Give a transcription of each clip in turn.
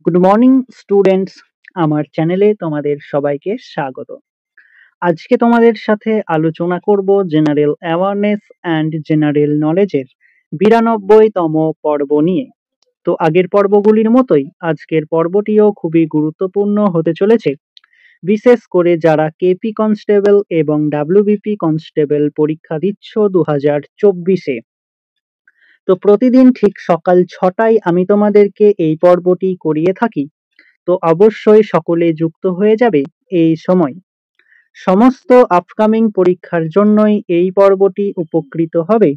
Good morning students, আমার চ্যানেলে তোমাদের সবাইকে স্বাগত। আজকে তোমাদের সাথে আলোচনা করব জেনারেল অ্যাওয়ারনেস অ্যান্ড জেনারেল নলেজের 92তম পর্ব নিয়ে। তো আগের পর্বগুলির মতোই আজকের পর্বটিও খুবই গুরুত্বপূর্ণ হতে চলেছে, বিশেষ করে যারা কেপি কনস্টেবল এবং ডাব্লিউবিপি কনস্টেবল পরীক্ষা দিচ্ছ 2024-এ। তো প্রতিদিন ঠিক সকাল 6টায় আমি তোমাদেরকে এই পর্বটি করিয়ে থাকি। তো অবশ্যই সকলে যুক্ত হয়ে যাবে এই সময়। সমস্ত আপকামিং পরীক্ষার জন্যই এই পর্বটি উপকৃত হবে,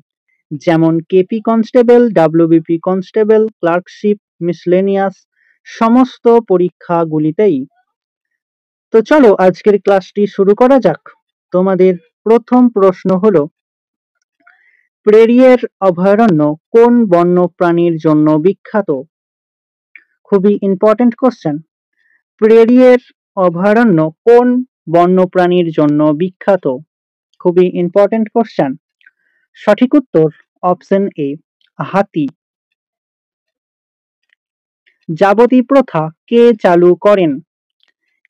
যেমন KP constable, WBP constable, clerkship, miscellaneous সমস্ত পরীক্ষাগুলিতেই। তো চলো আজকের ক্লাসটি শুরু করা যাক। তোমাদের প্রথম প্রশ্ন হলো, প্রেরিয়ের অভয়ারণ্য কোন বন্যপ্রাণীর জন্য বিখ্যাত? খুবই ইম্পর্টেন্ট কোশ্চেন। প্রেরিয়ের অভয়ারণ্য কোন বন্যপ্রাণীর জন্য বিখ্যাত? খুবই ইম্পর্টেন্ট কোশ্চেন। সঠিক উত্তর অপশন এ, হাতি। যাবতী প্রথা কে চালু করেন?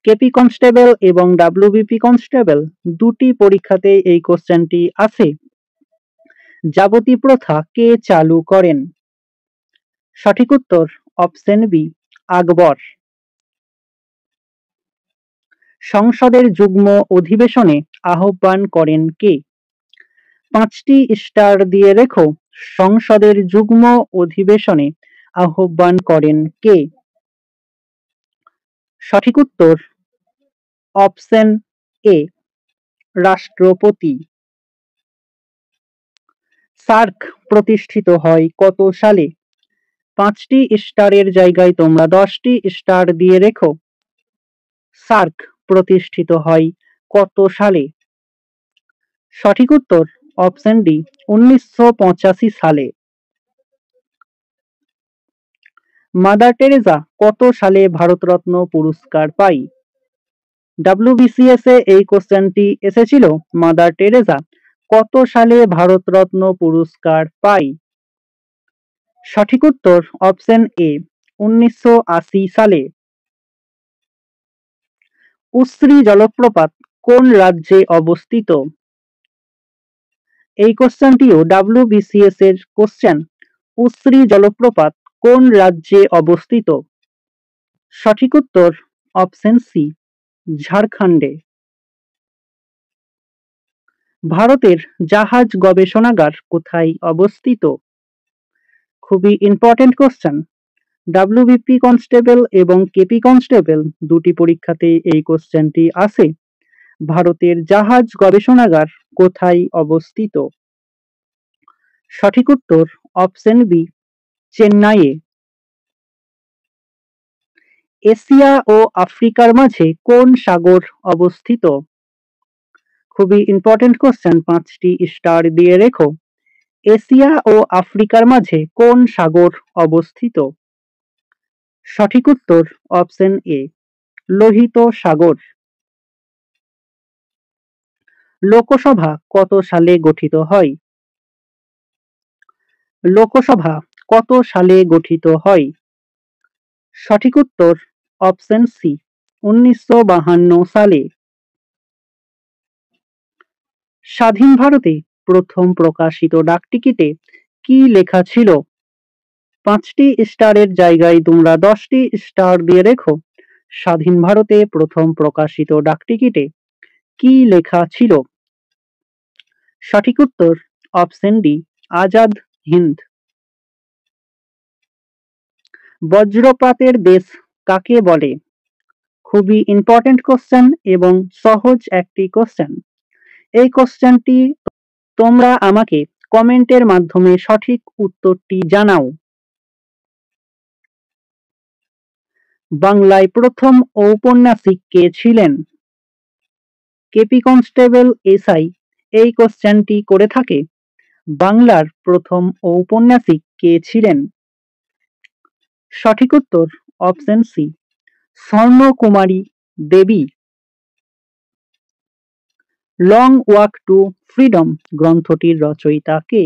কেপি কনস্টেবল এবং ডাব্লিউবিপি কনস্টেবল দুটি পরীক্ষাতে এই কোশ্চেনটি আসে। যাবতী প্রথা কে চালু করেন? সঠিক উত্তর অপশন বি, আকবর। সংসদের যুগ্ম অধিবেশনে আহ্বান করেন কে? 5টি স্টার দিয়ে রেখো, সংসদের যুগ্ম অধিবেশনে আহ্বান করেন কে? সঠিক উত্তর অপশন এ, রাষ্ট্রপতি। সার্ক প্রতিষ্ঠিত হয় কত সালে? 5টি স্টারের জায়গায় তোমরা 10টি স্টার দিয়ে রেখো। সার্ক প্রতিষ্ঠিত হয় কত সালে? সঠিক উত্তর অপশন ডি, 1985 সালে। মাদার টেরেসা কত সালে ভারতরত্ন পুরস্কার পাই? ডাব্লিউবিসিএস এ এই কোশ্চেনটি এসেছিল, মাদার টেরেসা কত সালে ভারতরত্ন পুরস্কার পাই? সঠিক উত্তর অপশন এ, 1980 সালে। উশ্রী জলপ্রপাত কোন রাজ্যে অবস্থিত? এই কোশ্চেনটিও ডাব্লিউবিসিএস এর কোশ্চেন। উশ্রী জলপ্রপাত কোন রাজ্যে অবস্থিত? সঠিক উত্তর অপশন সি, ঝাড়খণ্ডে। ভারতের জাহাজ গবেষণাগার কোথায় অবস্থিত? খুবই ইম্পর্টেন্ট কোশ্চেন। ডাব্লিউবিপি কনস্টেবল এবং কেপি কনস্টেবল দুটি পরীক্ষাতে এই কোশ্চেনটি আসে। ভারতের জাহাজ গবেষণাগার কোথায় অবস্থিত? সঠিক উত্তর অপশন বি, চেন্নাইয়ে। এশিয়া ও আফ্রিকার মাঝে কোন সাগর অবস্থিত? খুবই ইম্পর্টেন্ট কোশ্চেন, 5টি স্টার দিয়ে রেখো। এশিয়া ও আফ্রিকার মাঝে কোন সাগর অবস্থিত? সঠিক উত্তর অপশন এ, লোহিত সাগর। লোকসভা কত সালে গঠিত হয়? লোকসভা কত সালে গঠিত হয়? সঠিক উত্তর অপশন সি, 1952 সালে। স্বাধীন ভারতে প্রথম প্রকাশিত ডাকটিকিটে কি লেখা ছিল? 5টি স্টারের জায়গায় তোমরা 10টি স্টার দিয়ে রেখো। স্বাধীন ভারতে প্রথম প্রকাশিত ডাকটিকিটে কি লেখা ছিল? সঠিক উত্তর অপশন ডি, আজাদ হিন্দ। বজ্রপাতের দেশ কাকে বলে? খুবই ইম্পর্টেন্ট কোশ্চেন এবং সহজ একটি কোশ্চেন। এই কোশ্চেনটি তোমরা আমাকে কমেন্টের মাধ্যমে সঠিক উত্তরটি জানাও। বাংলায় প্রথম ঔপন্যাসিক কে ছিলেন? কেপি কনস্টেবল এসআই এই কোশ্চেনটি করে থাকে। বাংলার প্রথম ঔপন্যাসিক কে ছিলেন? সঠিক উত্তর option C, Swarnakumari Devi. Long Walk to Freedom গ্রন্থটির রচয়িতা কে?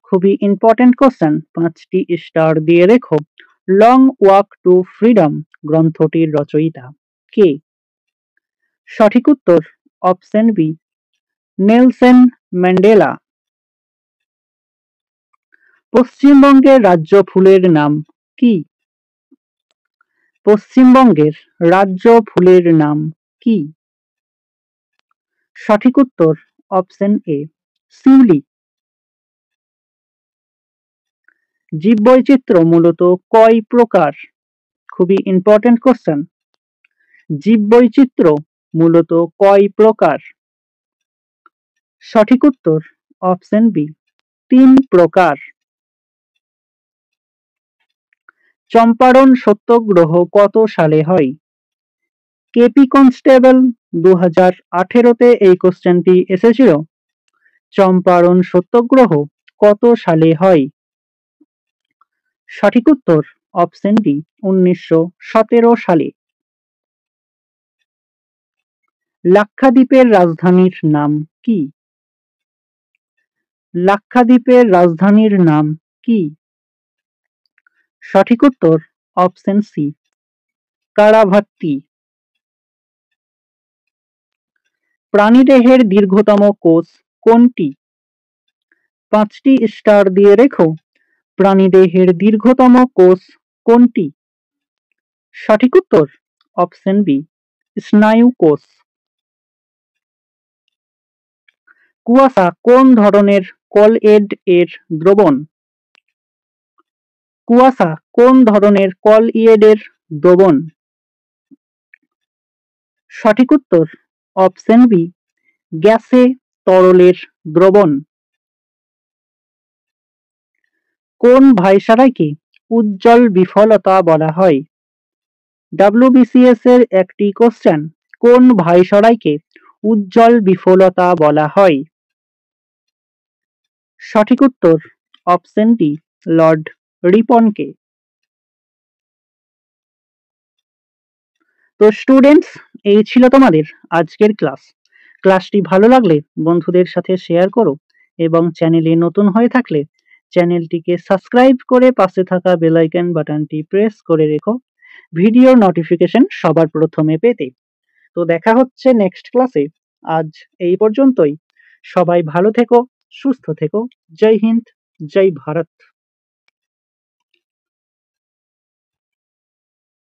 খুবই ইম্পর্টেন্ট কোশ্চেন, 5টি স্টার দিয়ে রেখো। লং ওয়াক টু ফ্রিডম গ্রন্থটির রচয়িতা কে? সঠিক উত্তর অপশন বি, নেলসন ম্যান্ডেলা। পশ্চিমবঙ্গের রাজ্য ফুলের নাম কি? পশ্চিমবঙ্গের রাজ্য ফুলের নাম কি? সঠিক উত্তর অপশন এ, শিউলি। জীববৈচিত্র্য মূলত কয় প্রকার? খুবই ইম্পর্টেন্ট কোশ্চেন। জীববৈচিত্র্য মূলত কয় প্রকার? সঠিক উত্তর অপশন বি, 3 প্রকার। চম্পারণ সত্যাগ্রহ কত সালে হয়? কেপি কনস্টেবল 2018-তে এই কোশ্চেনটি এসেছিল। চম্পারণ সত্যাগ্রহ কত সালে হয়? সঠিক উত্তর অপশন ডি, 1917 সালে। লাক্ষাদ্বীপের রাজধানীর নাম কি? লাক্ষাদ্বীপের রাজধানীর নাম কি? সঠিক উত্তর অপশন সি, কারাভাত্তি। প্রাণীদেহের দীর্ঘতম কোষ কোনটি? 5টি স্টার দিয়ে রেখো। প্রাণীদেহের দীর্ঘতম কোষ কোনটি? সঠিক উত্তর অপশন বি, স্নায়ু কোষ। কুয়াশা কোন ধরনের কলয়েড এর দ্রবণ? কুয়াশা কোন ধরনের কলয়েডের দ্রবণ? সঠিক উত্তর অপশন বি, গ্যাসে তরলের দ্রবণ। কোন ভাইসরয়কে উজ্জ্বল বিফলতা বলা হয়? ডব্লিউবিসিএস এর একটি কোশ্চেন। কোন ভাইসরয়কে উজ্জ্বল বিফলতা বলা হয়? সঠিক উত্তর অপশন ডি, লর্ড রিপনকে। তো স্টুডেন্টস, এই ছিল তোমাদের আজকের ক্লাস। ক্লাসটি ভালো লাগলে বন্ধুদের সাথে শেয়ার করো এবং চ্যানেলে নতুন হয়ে থাকলে চ্যানেলটিকে সাবস্ক্রাইব করে পাশে থাকা বেল আইকন বাটনটি প্রেস করে রেখো ভিডিওর নোটিফিকেশন সবার প্রথমে পেতে। তো দেখা হচ্ছে নেক্সট ক্লাসে। আজ এই পর্যন্তই। সবাই ভালো থেকো, সুস্থ থেকো। জয় হিন্দ, জয় ভারত।